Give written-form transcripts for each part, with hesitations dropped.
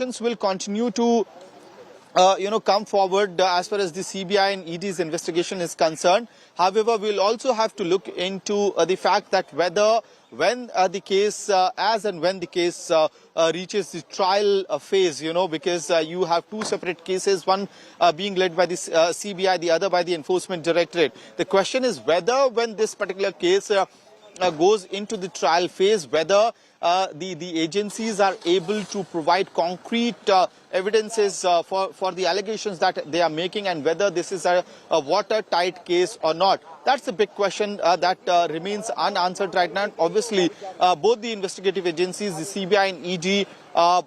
will continue to come forward as far as the CBI and ED's investigation is concerned. However, we'll also have to look into the fact that when the case reaches the trial phase, because you have two separate cases, one being led by the CBI, the other by the Enforcement Directorate. The question is whether when this particular case goes into the trial phase, whether the agencies are able to provide concrete evidences for the allegations that they are making, and whether this is a watertight case or not. That's a big question that remains unanswered right now. Obviously, both the investigative agencies, the CBI and ED,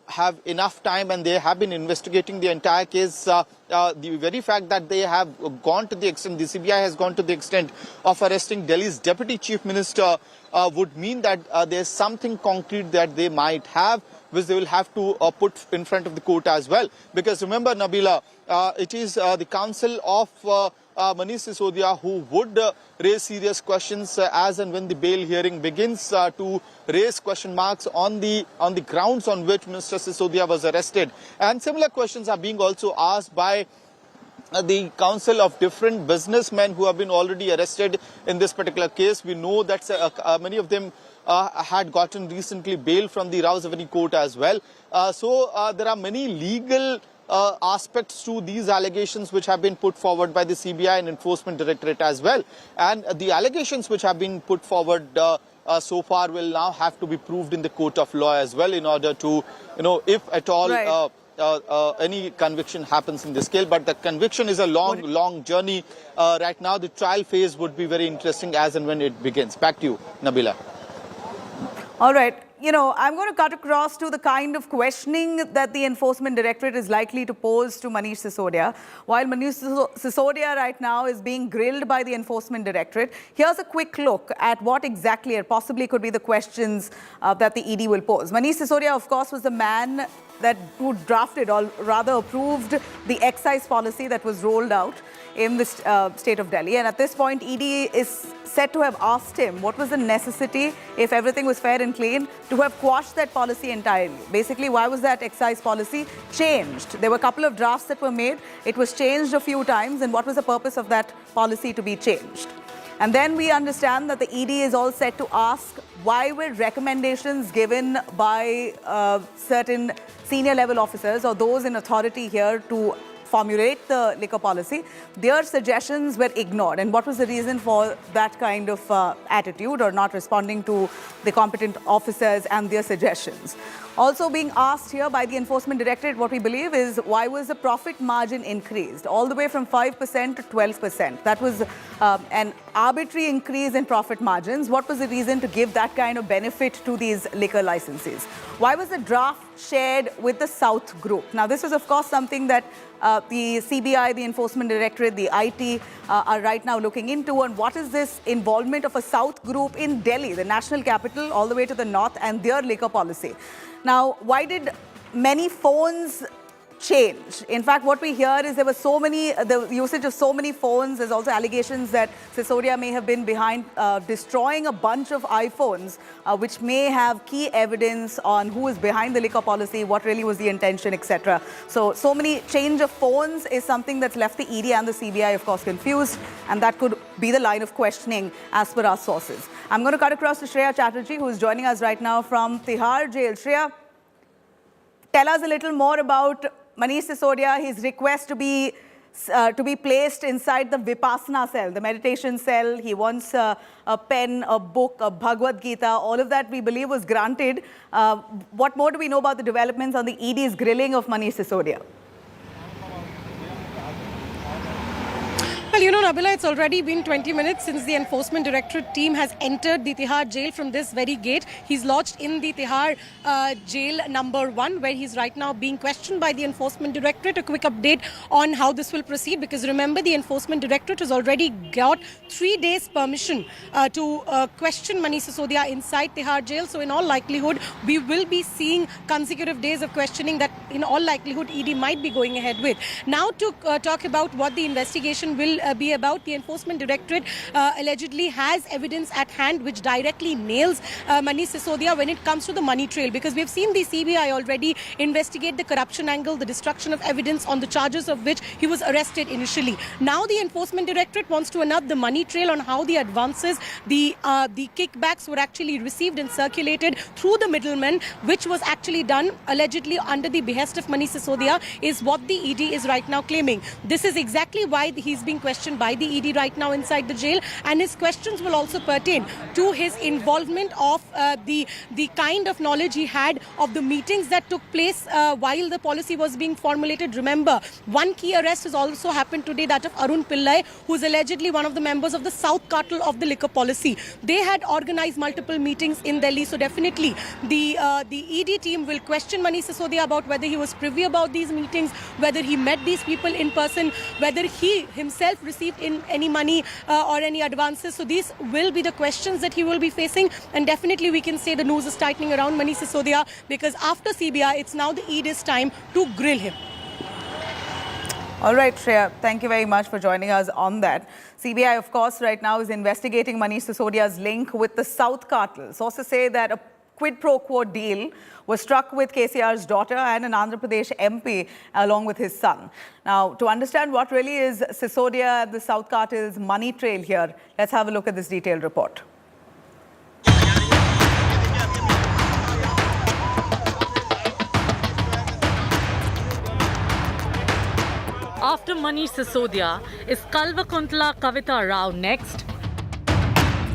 have enough time, and they have been investigating the entire case. The very fact that they have gone to the extent, the CBI has gone to the extent of arresting Delhi's Deputy Chief Minister would mean that there's something concrete that they might have, which they will have to put in front of the court as well. Because remember, Nabila, it is the counsel of Manish Sisodia who would raise serious questions as and when the bail hearing begins, to raise question marks on the grounds on which Mr. Sisodia was arrested. And similar questions are being also asked by the counsel of different businessmen who have been already arrested in this particular case. We know that many of them had gotten recently bail from the Rouse Avenue court as well. So there are many legal aspects to these allegations which have been put forward by the CBI and Enforcement Directorate as well. And the allegations which have been put forward so far will now have to be proved in the court of law as well, in order to, if at all any conviction happens in this case. But the conviction is a long journey. Right now, the trial phase would be very interesting as and when it begins. Back to you, Nabila. All right. I'm going to cut across to the kind of questioning that the Enforcement Directorate is likely to pose to Manish Sisodia. While Manish Sisodia right now is being grilled by the Enforcement Directorate, here's a quick look at what exactly or possibly could be the questions that the ED will pose. Manish Sisodia, of course, was the man who drafted, or rather approved, the excise policy that was rolled out in the state of Delhi. And at this point, ED is said to have asked him what was the necessity, if everything was fair and clean, to have quashed that policy entirely. Basically, why was that excise policy changed? There were a couple of drafts that were made. It was changed a few times. And what was the purpose of that policy to be changed? And then we understand that the ED is all set to ask why were recommendations given by certain senior level officers or those in authority here to formulate the liquor policy, their suggestions were ignored. And what was the reason for that kind of attitude, or not responding to the competent officers and their suggestions? Also being asked here by the Enforcement Directorate, what we believe is, why was the profit margin increased all the way from 5% to 12%? That was an arbitrary increase in profit margins. What was the reason to give that kind of benefit to these liquor licenses? Why was the draft shared with the South Group? Now, this is, of course, something that the CBI, the Enforcement Directorate, the IT are right now looking into. And what is this involvement of a South Group in Delhi, the national capital, all the way to the north, and their liquor policy? Now, why did many phones change? In fact, what we hear is there were the usage of so many phones. There's also allegations that Sisodia may have been behind destroying a bunch of iPhones, which may have key evidence on who is behind the liquor policy, what really was the intention, etc. So many change of phones is something that's left the ED and the CBI, of course, confused. And that could be the line of questioning as per our sources. I'm going to cut across to Shreya Chatterjee, who is joining us right now from Tihar jail. Shreya, tell us a little more about Manish Sisodia, his request to be placed inside the Vipassana cell, the meditation cell. He wants a pen, a book, a Bhagavad Gita. All of that, we believe, was granted. What more do we know about the developments on the ED's grilling of Manish Sisodia? Well, Nabila, it's already been 20 minutes since the Enforcement Directorate team has entered the Tihar jail from this very gate. He's lodged in the Tihar jail number 1, where he's right now being questioned by the Enforcement Directorate. A quick update on how this will proceed, because remember, the Enforcement Directorate has already got 3 days permission to question Manish Sisodia inside Tihar jail. So in all likelihood, we will be seeing consecutive days of questioning that in all likelihood ED might be going ahead with. Now to talk about what the investigation will be about. The Enforcement Directorate allegedly has evidence at hand which directly nails Manish Sisodia when it comes to the money trail, because we've seen the CBI already investigate the corruption angle, the destruction of evidence on the charges of which he was arrested initially. Now the Enforcement Directorate wants to unearth the money trail on how the advances, the kickbacks were actually received and circulated through the middlemen, which was actually done allegedly under the behest of Manish Sisodia, is what the ED is right now claiming. This is exactly why he's being questioned by the ED right now inside the jail, and his questions will also pertain to his involvement of the kind of knowledge he had of the meetings that took place while the policy was being formulated. Remember, one key arrest has also happened today, that of Arun Pillai, who is allegedly one of the members of the South Cartel of the liquor policy. They had organized multiple meetings in Delhi, so definitely the ED team will question Manish Sisodia about whether he was privy about these meetings, whether he met these people in person, whether he himself received any money or any advances. So these will be the questions that he will be facing, and definitely we can say the news is tightening around Manish Sisodia, because after CBI, it's now the ED's time to grill him. All right, Shreya, thank you very much for joining us on that. CBI, of course, right now is investigating Manish Sisodia's link with the South Cartel. Sources say that a quid pro quo deal was struck with KCR's daughter and an Andhra Pradesh MP along with his son. Now, to understand what really is Sisodia and the South Cartel's money trail here, let's have a look at this detailed report. After Manish Sisodia, is Kalvakuntla Kavitha Rao next?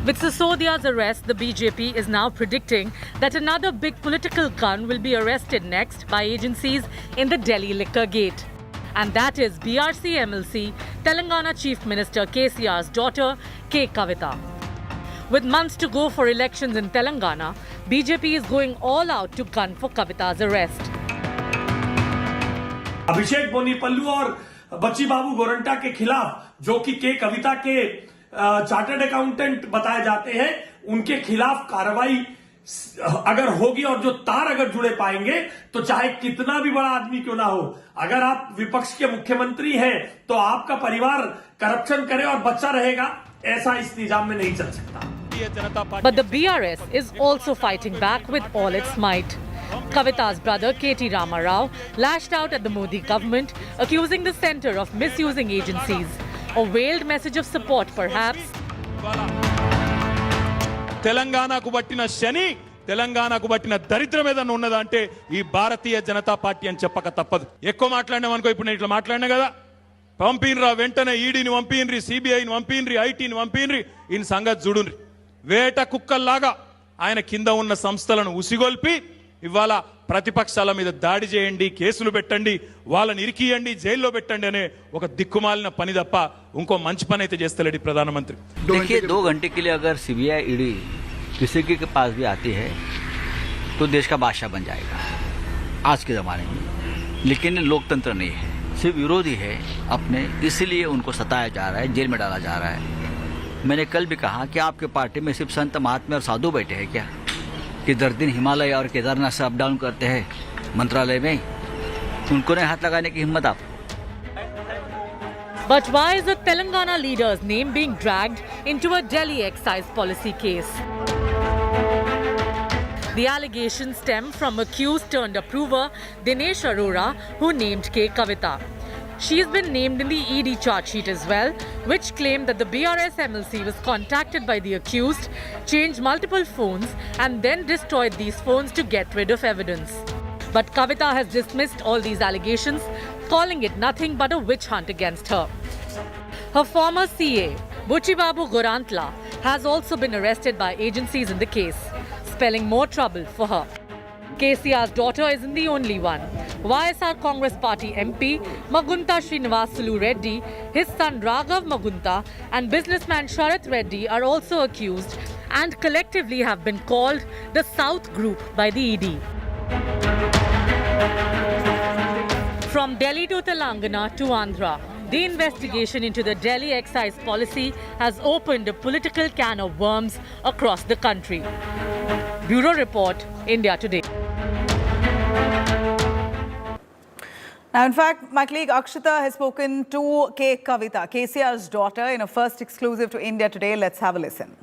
With Sisodia's arrest, the BJP is now predicting that another big political gun will be arrested next by agencies in the Delhi liquor gate. And that is BRC MLC, Telangana Chief Minister KCR's daughter, K. Kavitha. With months to go for elections in Telangana, BJP is going all out to gun for Kavitha's arrest. अभिषेक बोनीपल्लू और बच्ची बाबू गोरंटा के खिलाफ, जो कि के कविता के chartered accountant बताए जाते हैं, उनके खिलाफ कार्रवाई अगर होगी और जो तार अगर जुड़े पाएंगे तो चाहे कितना भी बड़ा आदमी क्यों ना हो, अगर आप विपक्ष के मुख्यमंत्री हैं तो आपका परिवार करप्शन करे और बच्चा रहेगा, ऐसा इस निजाम में नहीं चल सकता. But the BRS is also fighting back with all its might. Kavitha's brother K.T. Rama Rao lashed out at the Modi government, accusing the centre of misusing agencies. A veiled message of support, perhaps. Telangana ku battina shani, Telangana ku battina daridram edana unnada ante ee Bharatiya Janata Party ani cheppaka tappadu. Ekko maatladinam anuko ippudu nenu itla maatladina kada. Pampinra ventane ED ni pampinri, CBI ni pampinri, IT ni pampinri, in sangat judunri. Veta kukkalaga ayana kinda unna samsthalanu usigolpi ఇవాళ ప్రతిపక్షాల మీద దాడి చేయండి, కేసులు పెట్టండి, వాళ్ళని ఇరికియండి, జైల్లో పెట్టండి అనే ఒక దిక్కుమాలిన పని తప్ప ఇంకో మంచి పని అయితే చేస్తలేడు ప్రధానమంత్రి. देखिए 2 घंटे के लिए अगर सीबीआई ईडी किसी के पास भी आती है तो देश का बादशाह बन जाएगा आज के ज़माने में, लेकिन लोकतंत्र नहीं है, सिर्फ विरोधी है अपने, इसीलिए उनको सताया जा रहा है, जेल में डाला जा रहा है. मैंने कल भी कहा कि आपके पार्टी में सिर्फ संत महात्मा और साधु बैठे हैं क्या, कि 10 दिन हिमालय और केदारनाथ से अप डाउन करते हैं मंत्रालय में, उनको नहीं हाथ लगाने की हिम्मत आप. But why is the Telangana leader's name being dragged into a Delhi excise policy case? The allegations stem from accused turned approver Dinesh Arora, who named K. Kavitha. She's been named in the ED charge sheet as well, which claimed that the BRS MLC was contacted by the accused, changed multiple phones and then destroyed these phones to get rid of evidence. But Kavitha has dismissed all these allegations, calling it nothing but a witch hunt against her. Her former CA, Buchibabu Gorantla, has also been arrested by agencies in the case, spelling more trouble for her. KCR's daughter isn't the only one. YSR Congress Party MP Magunta Srinivasulu Reddy, his son Raghav Magunta and businessman Sharath Reddy are also accused and collectively have been called the South Group by the ED. From Delhi to Telangana to Andhra, the investigation into the Delhi excise policy has opened a political can of worms across the country. Bureau Report, India Today. Now, in fact, my colleague Akshita has spoken to Kavitha, KCR's daughter, in a first exclusive to India Today. Let's have a listen.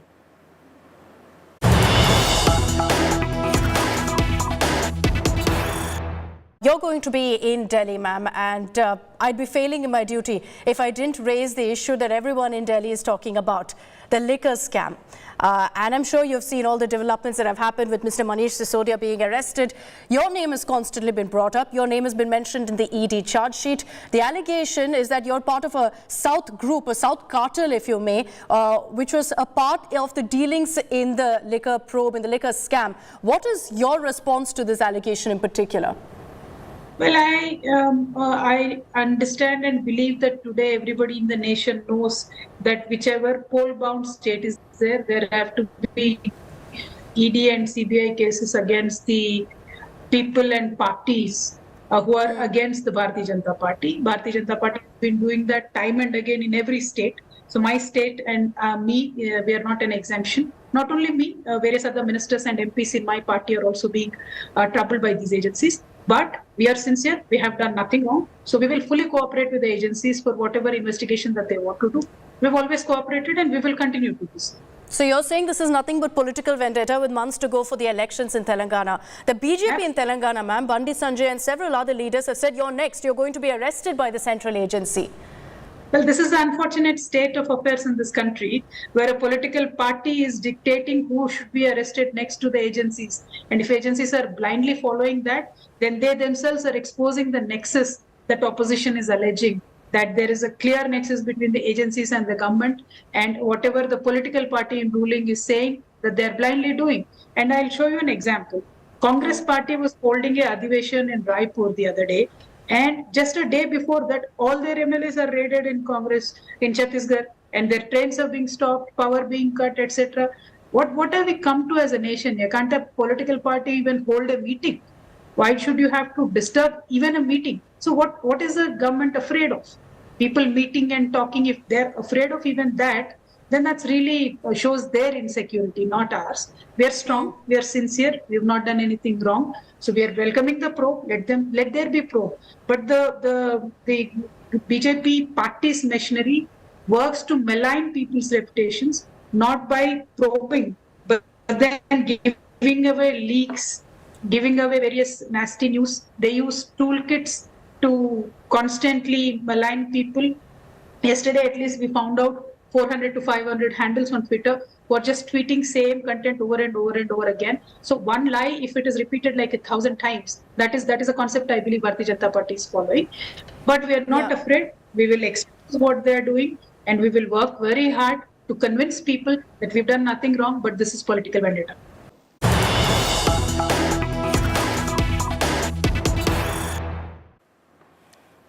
You're going to be in Delhi, ma'am, and I'd be failing in my duty if I didn't raise the issue that everyone in Delhi is talking about, the liquor scam. And I'm sure you've seen all the developments that have happened with Mr. Manish Sisodia being arrested. Your name has constantly been brought up. Your name has been mentioned in the ED charge sheet. The allegation is that you're part of a South group, a South cartel, if you may, which was a part of the dealings in the liquor probe, in the liquor scam. What is your response to this allegation in particular? Well, I understand and believe that today everybody in the nation knows that whichever poll-bound state is there have to be ED and CBI cases against the people and parties who are against the Bharatiya Janata Party. Bharatiya Janata Party has been doing that time and again in every state. So my state and me, we are not an exemption. Not only me, various other ministers and MPs in my party are also being troubled by these agencies. But we are sincere, we have done nothing wrong. So we will fully cooperate with the agencies for whatever investigation that they want to do. We've always cooperated and we will continue to do so. So you're saying this is nothing but political vendetta with months to go for the elections in Telangana. The BJP in Telangana, ma'am, Bandi Sanjay and several other leaders have said you're next. You're going to be arrested by the central agency. Well, this is the unfortunate state of affairs in this country, where a political party is dictating who should be arrested next to the agencies. And if agencies are blindly following that, then they themselves are exposing the nexus that opposition is alleging, that there is a clear nexus between the agencies and the government, and whatever the political party in ruling is saying that they're blindly doing. And I'll show you an example. Congress party was holding a adhiveshan in Raipur the other day. And just a day before that, all their MLAs are raided in Congress in Chhattisgarh, and their trains are being stopped, power being cut, etc. What have we come to as a nation? You can't a political party even hold a meeting. Why should you have to disturb even a meeting? So what is the government afraid of? People meeting and talking, if they're afraid of even that, then that's really shows their insecurity, not ours. We are strong, we are sincere, we have not done anything wrong. So we are welcoming the probe, let there be probe. But the BJP party's machinery works to malign people's reputations, not by probing, but then giving away leaks, giving away various nasty news. They use toolkits to constantly malign people. Yesterday, at least, we found out 400 to 500 handles on Twitter who are just tweeting same content over and over and over again. So one lie, if it is repeated like 1,000 times, that is a concept I believe Bharatiya Janata Party is following. But we are not afraid. We will expose what they are doing, and we will work very hard to convince people that we've done nothing wrong, but this is political vendetta.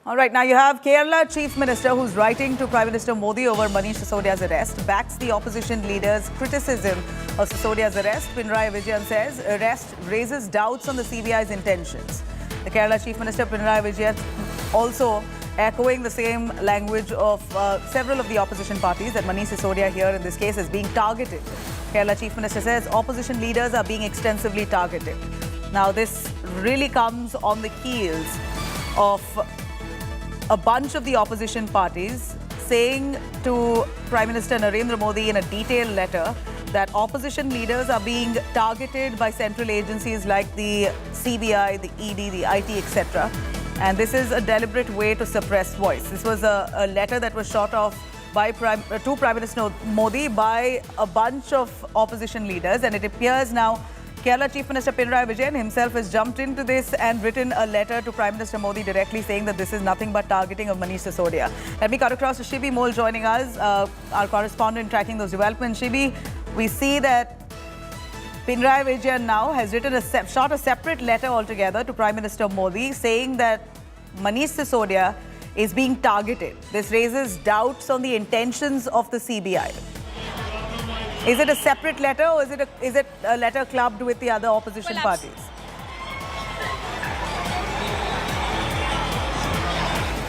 All right, now you have Kerala Chief Minister who's writing to Prime Minister Modi over Manish Sisodia's arrest, backs the opposition leader's criticism of Sisodia's arrest. Pinarayi Vijayan says arrest raises doubts on the CBI's intentions. The Kerala Chief Minister Pinarayi Vijayan also echoing the same language of several of the opposition parties that Manish Sisodia here in this case is being targeted. Kerala Chief Minister says opposition leaders are being extensively targeted. Now this really comes on the heels of a bunch of the opposition parties saying to Prime Minister Narendra Modi in a detailed letter that opposition leaders are being targeted by central agencies like the CBI, the ED, the IT, etc. And this is a deliberate way to suppress voice. This was a letter that was shot off by to Prime Minister Modi by a bunch of opposition leaders, and it appears now Kerala Chief Minister Pinarayi Vijayan himself has jumped into this and written a letter to Prime Minister Modi directly saying that this is nothing but targeting of Manish Sisodia. Let me cut across to Shibi Mole joining us, our correspondent tracking those developments. Shibi, we see that Pinarayi Vijayan now has written shot a separate letter altogether to Prime Minister Modi saying that Manish Sisodia is being targeted. This raises doubts on the intentions of the CBI. Is it a separate letter or is it a letter clubbed with the other opposition parties?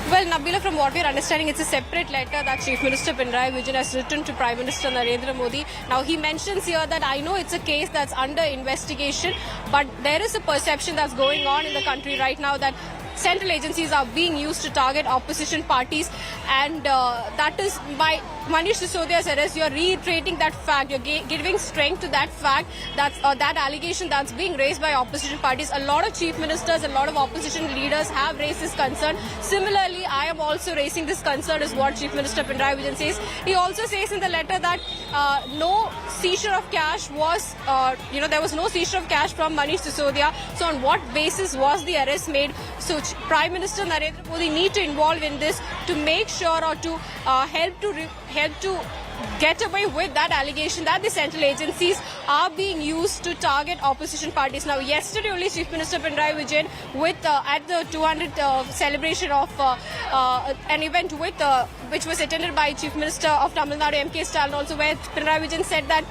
Well, Nabila, from what we are understanding, it's a separate letter that Chief Minister Pinarayi Vijayan has written to Prime Minister Narendra Modi. Now, he mentions here that I know it's a case that's under investigation, but there is a perception that's going on in the country right now that central agencies are being used to target opposition parties, and that is by Manish Sisodia's arrest. You're reiterating that fact. You're giving strength to that fact, that allegation that's being raised by opposition parties. A lot of chief ministers, a lot of opposition leaders have raised this concern. Similarly, I am also raising this concern, is what Chief Minister Pinarayi Vijayan says. He also says in the letter that no seizure of cash was, there was no seizure of cash from Manish Sisodia. So on what basis was the arrest made? So Prime Minister Narendra Modi need to involve in this to make sure, or to help to get away with that allegation that the central agencies are being used to target opposition parties. Now, yesterday only Chief Minister Pinarayi Vijayan, at the 200th celebration of an event which was attended by Chief Minister of Tamil Nadu, M.K. Stalin, also, where Pinarayi Vijayan said that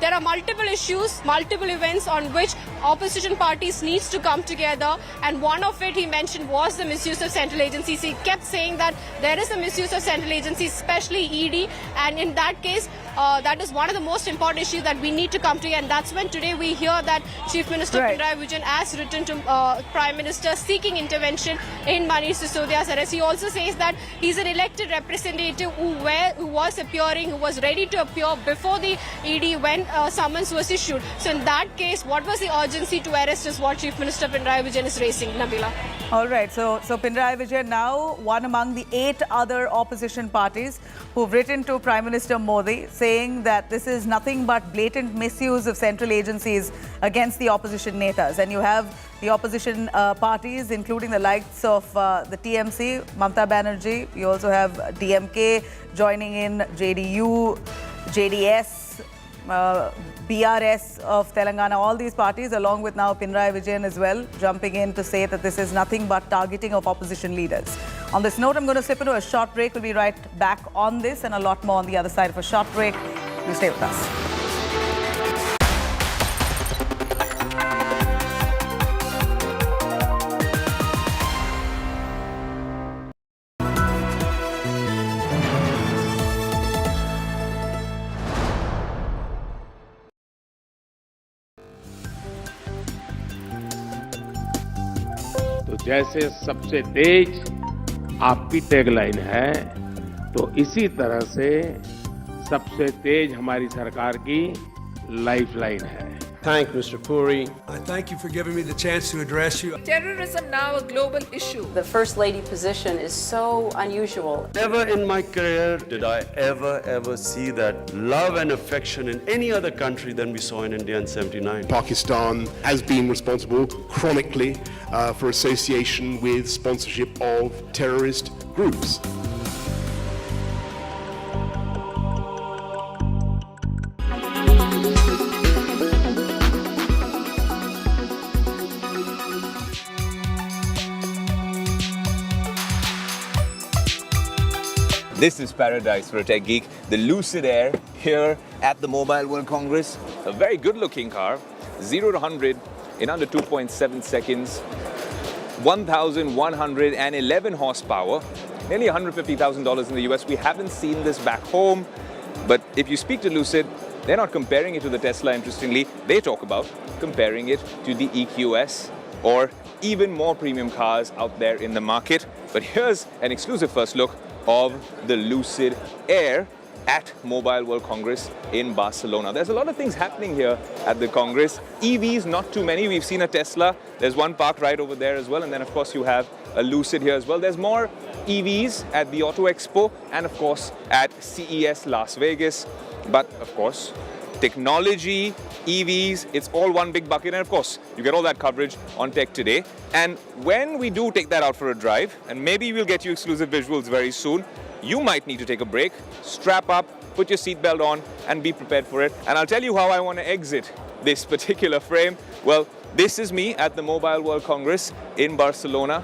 there are multiple issues, multiple events on which opposition parties needs to come together, and one of it he mentioned was the misuse of central agencies. He kept saying that there is a misuse of central agencies, especially ED, and in that case, that is one of the most important issues that we need to come to, and that's when today we hear that Chief Minister Pinarayi Vijayan has written to Prime Minister seeking intervention in Manish Sisodia's arrest. He also says that he's an elected representative who was appearing, who was ready to appear before the ED when summons was issued. So in that case, what was the urgency to arrest is what Chief Minister Pinarayi Vijayan is raising. Nabila. All right, so Pinarayi Vijayan now one among the 8 other opposition parties who've written to Prime Minister Modi saying that this is nothing but blatant misuse of central agencies against the opposition netas. And you have the opposition parties, including the likes of the TMC, Mamata Banerjee. You also have DMK joining in, JDU, JDS, BRS of Telangana, all these parties, along with now Pinarayi Vijayan as well, jumping in to say that this is nothing but targeting of opposition leaders. On this note, I'm going to slip into a short break. We'll be right back on this and a lot more on the other side of a short break. You stay with us. तो जैसे सबसे तेज आपकी tagline है, तो इसी तरह से सबसे तेज हमारी सरकार की लाइफलाइन है. Thank Mr. Puri. I thank you for giving me the chance to address you. Terrorism now a global issue. The First Lady position is so unusual. Never in my career did I ever see that love and affection in any other country than we saw in India in '79. Pakistan has been responsible chronically for association with sponsorship of terrorist groups. This is paradise for a tech geek, the Lucid Air here at the Mobile World Congress. A very good looking car, 0 to 100 in under 2.7 seconds, 1,111 horsepower, nearly $150,000 in the US. We haven't seen this back home, but if you speak to Lucid, they're not comparing it to the Tesla, interestingly. They talk about comparing it to the EQS or even more premium cars out there in the market. But here's an exclusive first look of the Lucid Air at Mobile World Congress in Barcelona. There's a lot of things happening here at the Congress. EVs, not too many. We've seen a Tesla. There's one parked right over there as well. And then, of course, you have a Lucid here as well. There's more EVs at the Auto Expo and, of course, at CES Las Vegas. But, of course, technology, EVs, it's all one big bucket. And, of course, you get all that coverage on Tech Today. And when we do take that out for a drive, and maybe we'll get you exclusive visuals very soon, you might need to take a break, strap up, put your seatbelt on, and be prepared for it. And I'll tell you how I want to exit this particular frame. Well, this is me at the Mobile World Congress in Barcelona.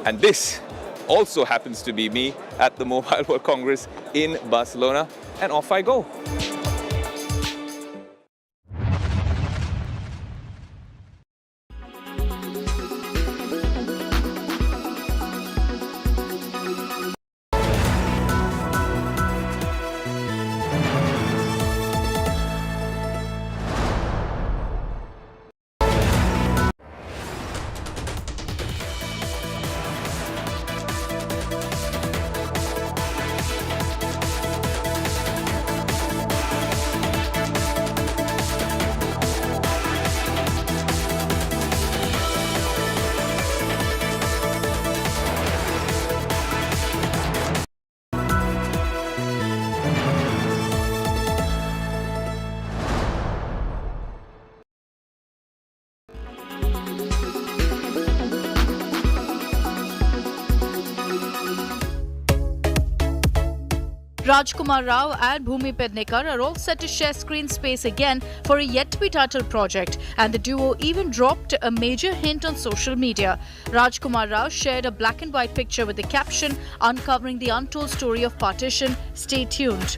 And this also happens to be me at the Mobile World Congress in Barcelona. And off I go. Rajkumar Rao and Bhumi Pednekar are all set to share screen space again for a yet-to-be-titled project, and the duo even dropped a major hint on social media. Rajkumar Rao shared a black and white picture with the caption, "Uncovering the untold story of partition, stay tuned."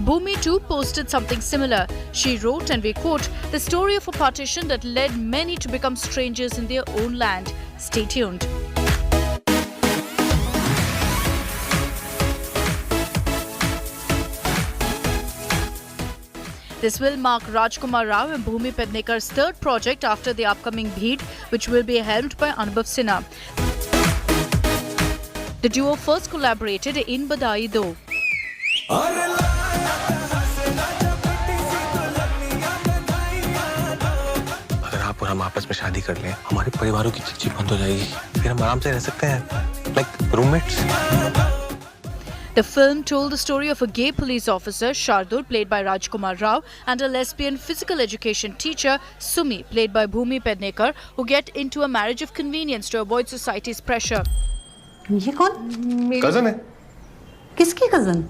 Bhumi too posted something similar. She wrote, and we quote, "The story of a partition that led many to become strangers in their own land. Stay tuned." This will mark Rajkumar Rao and Bhumi Pednekar's third project after the upcoming Bheed, which will be helmed by Anubhav Sinha. The duo first collaborated in Badai Do. अगर आप और हम आपस में शादी कर लें, हमारे परिवारों की चिक-चिक बंद हो जाएगी। फिर हम आराम से रह सकते हैं, like roommates. The film told the story of a gay police officer, Shardul, played by Rajkumar Rao, and a lesbian physical education teacher, Sumi, played by Bhumi Pednekar, who get into a marriage of convenience to avoid society's pressure. ये कौन? Cousin है। किसकी cousin?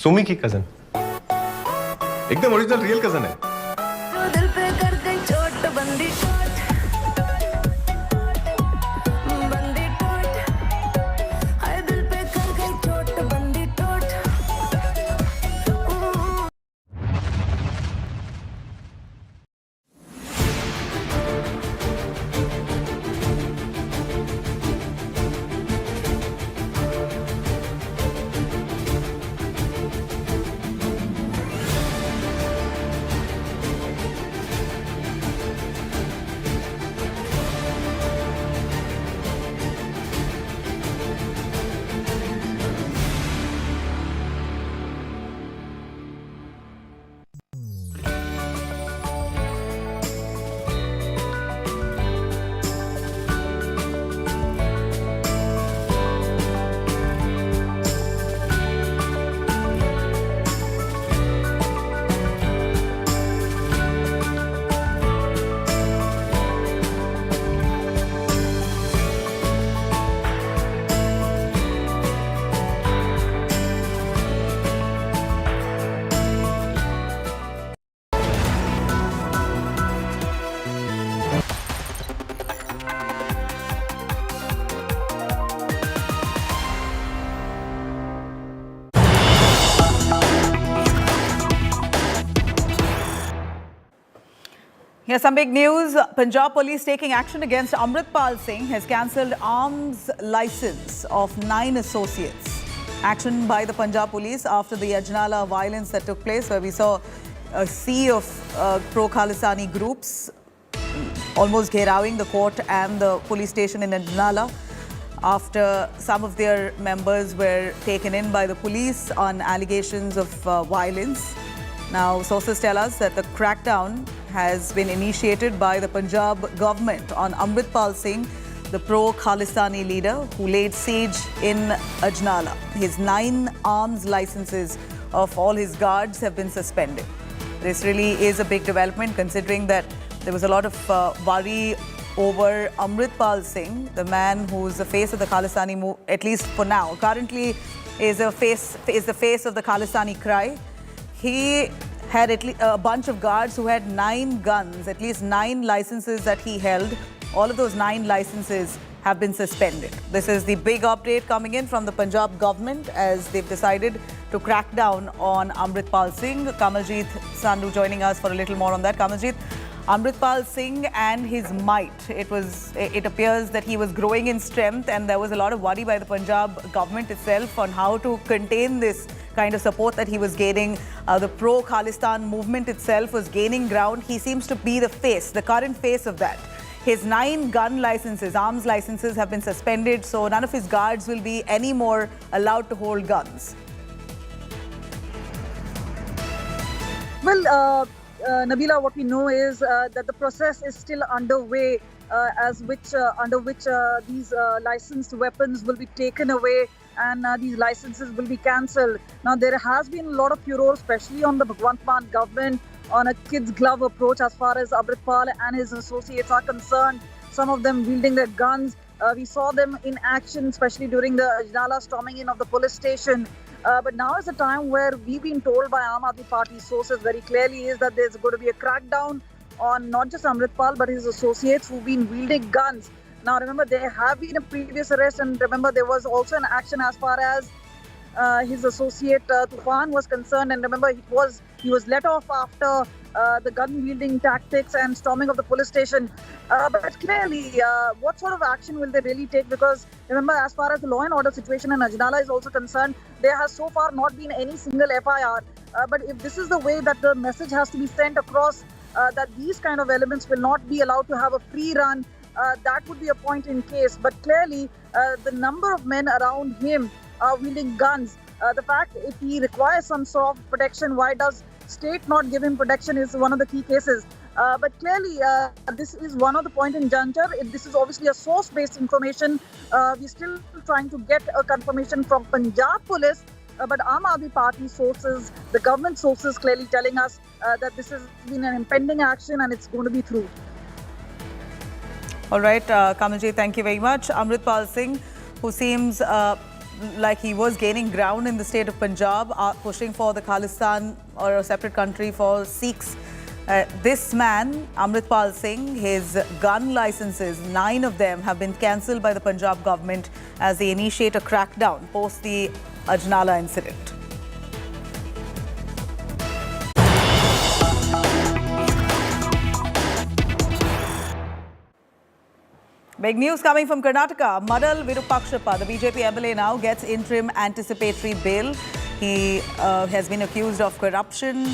Sumi की cousin। एकदम original real cousin है। दिल पे कर गई चोट बंदी Here's some big news. Punjab police taking action against Amritpal Singh has cancelled arms license of 9 associates. Action by the Punjab police after the Ajnala violence that took place, where we saw a sea of pro-Khalisani groups almost gherawing the court and the police station in Ajnala after some of their members were taken in by the police on allegations of violence. Now, sources tell us that the crackdown has been initiated by the Punjab government on Amritpal Singh, the pro-Khalistani leader who laid siege in Ajnala. His 9 arms licenses of all his guards have been suspended. This really is a big development, considering that there was a lot of worry over Amritpal Singh, the man who's the face of the Khalistani move, at least for now. Currently is the face of the Khalistani cry. He had at least a bunch of guards who had 9 guns, at least 9 licenses that he held. All of those 9 licenses have been suspended. This is the big update coming in from the Punjab government as they've decided to crack down on Amritpal Singh. Kamaljeet Sandhu joining us for a little more on that. Kamaljeet, Amritpal Singh and his might. It appears that he was growing in strength, and there was a lot of worry by the Punjab government itself on how to contain this kind of support that he was gaining. The pro-Khalistan movement itself was gaining ground. He seems to be the face, the current face of that. His 9 gun licenses, arms licenses have been suspended, so none of his guards will be any more allowed to hold guns. Well, Nabila, what we know is that the process is still underway, under which these licensed weapons will be taken away and these licenses will be cancelled. Now, there has been a lot of furore, especially on the Bhagwant Mann government, on a kid's glove approach as far as Amritpal and his associates are concerned, some of them wielding their guns. We saw them in action, especially during the Ajnala storming in of the police station. But now is the time where we've been told by Aam Aadmi Party sources very clearly is that there's going to be a crackdown on not just Amritpal but his associates who've been wielding guns. Now remember, there have been a previous arrest, and remember there was also an action as far as his associate Tufan was concerned, and remember he was let off after the gun-wielding tactics and storming of the police station. But clearly, what sort of action will they really take? Because remember, as far as the law and order situation in Ajnala is also concerned, there has so far not been any single FIR. But if this is the way that the message has to be sent across, that these kind of elements will not be allowed to have a free run, that would be a point in case. But clearly, the number of men around him wielding guns, the fact if he requires some sort of protection, why does state not give him protection is one of the key cases. But clearly, this is one of the point in juncture. This is obviously a source-based information. We're still trying to get a confirmation from Punjab police, but Aam Aadmi Party sources, the government sources clearly telling us that this has been an impending action and it's going to be through. All right, Kamalji, thank you very much. Amritpal Singh, who seems like he was gaining ground in the state of Punjab, pushing for the Khalistan or a separate country for Sikhs. This man, Amritpal Singh, his gun licenses, 9 of them have been cancelled by the Punjab government as they initiate a crackdown post the Ajnala incident. Big news coming from Karnataka. Madal Virupakshappa, the BJP MLA, now gets interim anticipatory bail. He has been accused of corruption.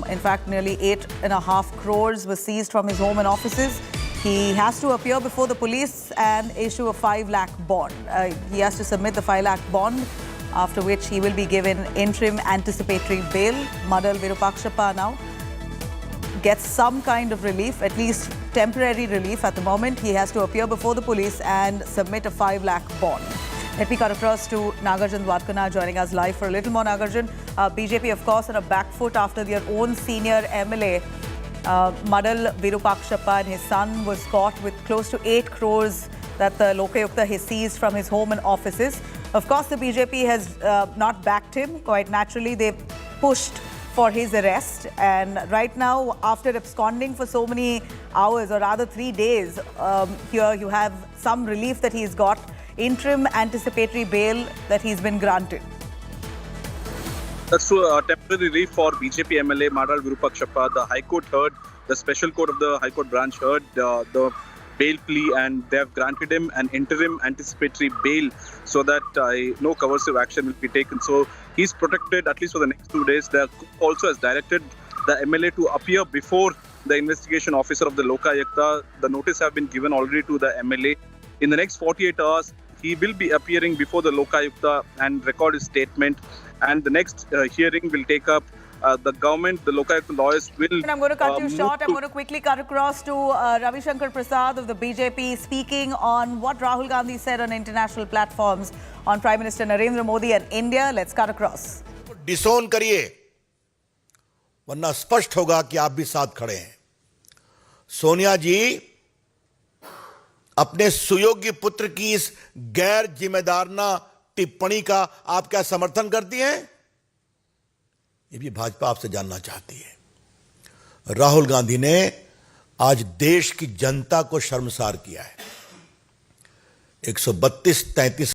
In fact, nearly 8.5 crores was seized from his home and offices. He has to appear before the police and issue a 5 lakh bond. He has to submit the 5 lakh bond, after which he will be given interim anticipatory bail. Madal Virupakshappa now gets some kind of relief, at least temporary relief at the moment. He has to appear before the police and submit a 5 lakh bond. Let me cut across to Nagarjan Dwarkana joining us live for a little more. Nagarjan, BJP of course on a back foot after their own senior MLA, Madal Virupakshappa, and his son was caught with close to 8 crores that the Lokayukta has seized from his home and offices. Of course, the BJP has not backed him. Quite naturally, they've pushed for his arrest, and right now, after absconding for so many hours, or rather 3 days, here you have some relief that he's got, interim anticipatory bail that he's been granted. That's true. Temporary relief for BJP MLA Madal Virupakshappa. The High Court heard, the Special Court of the High Court branch heard the bail plea, and they have granted him an interim anticipatory bail so that no coercive action will be taken. So he's protected at least for the next 2 days. The court also has directed the MLA to appear before the investigation officer of the Lokayukta. The notice have been given already to the MLA. In the next 48 hours, he will be appearing before the Lokayukta and record his statement. And the next hearing will take up the government, the Lokayukta lawyers will... I'm going to cut you short. I'm going to quickly cut across to Ravi Shankar Prasad of the BJP, speaking on what Rahul Gandhi said on international platforms on Prime Minister Narendra Modi and India. Let's cut across. डिसोन करिए, वरना स्पष्ट होगा कि आप भी साथ खड़े हैं. सोनिया जी अपने सुयोग्य पुत्र की इस गैर जिम्मेदाराना टिप्पणी का आप क्या समर्थन करती हैं? ये भी भाजपा आपसे जानना चाहती है. राहुल गांधी ने आज देश की जनता को शर्मसार किया है. 132-33